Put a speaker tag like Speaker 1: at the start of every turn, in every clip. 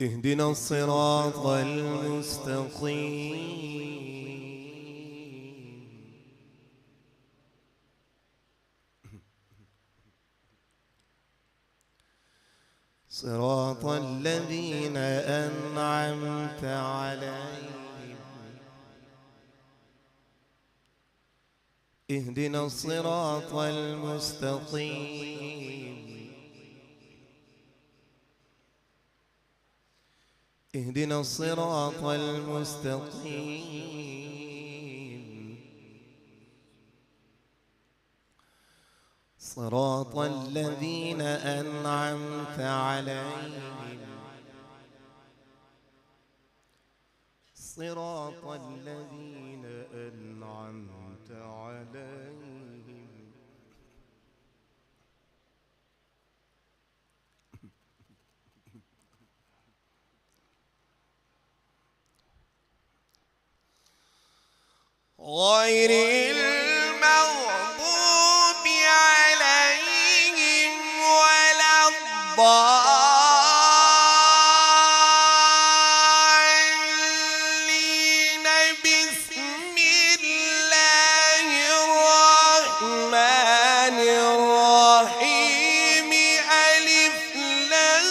Speaker 1: اهدنا الصراط المستقيم صراط الذين أنعمت عليهم اهدنا الصراط المستقيم اهدنا الصراط المستقيم صراط الذين أنعمت عليهم صراط الذين أنعمت عليهم غير المغضوب عليهم ولا الضالين بسم الله الرحمن الرحيم ألف لام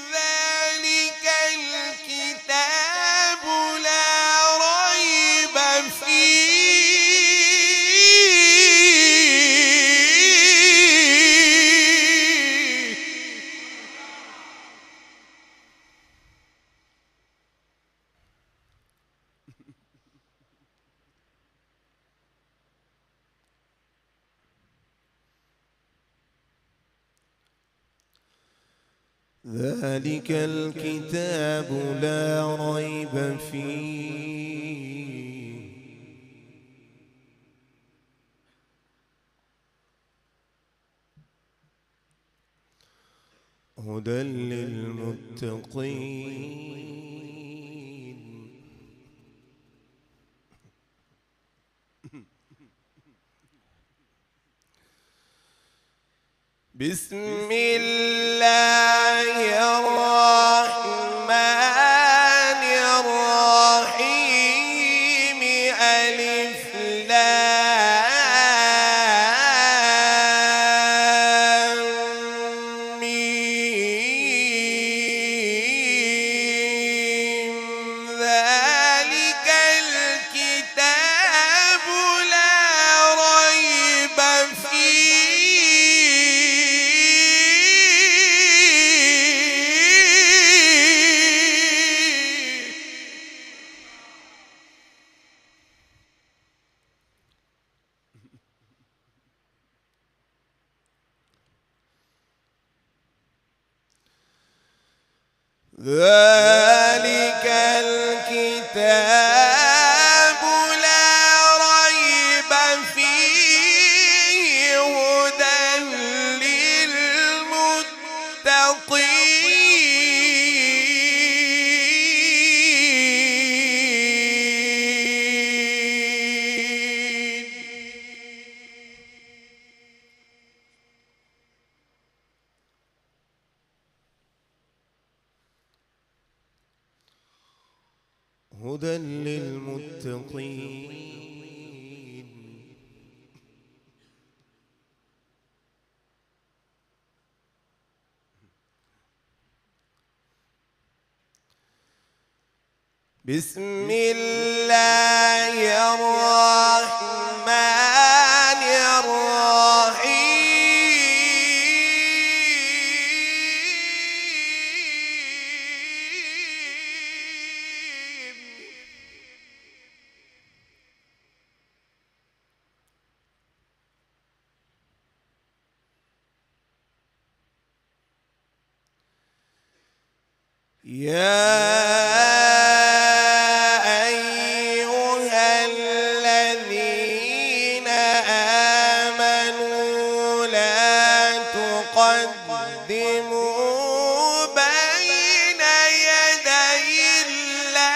Speaker 1: ذلك الكتاب لا ريب فيه ذلك الكتاب لا ريب فيه هدى للمتقين بسم الله الرحمن الرحيم ألف لام ميم ذلك الكتاب لا ريب فيه ذلك الكتاب لا ريب فيه هدى للمتقين هدى للمتقين بسم الله الرحمن الرحيم يا أيها الذين آمنوا لا تقدموا بين يدي الله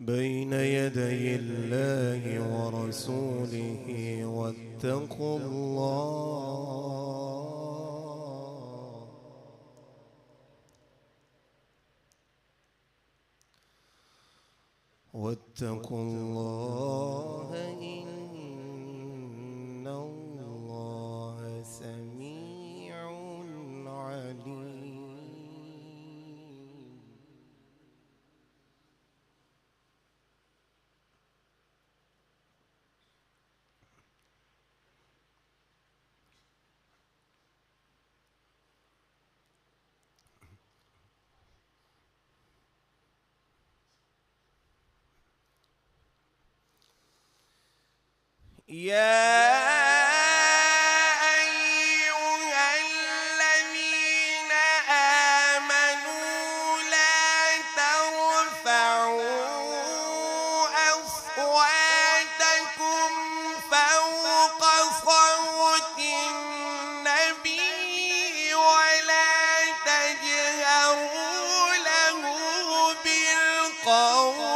Speaker 1: بين يدي الله ورسوله واتقوا الله واتقوا الله إن الله سميع عليم. يا أيها الذين آمنوا لا ترفعوا أصواتكم فوق صوت النبي ولا تجهروا له بالقول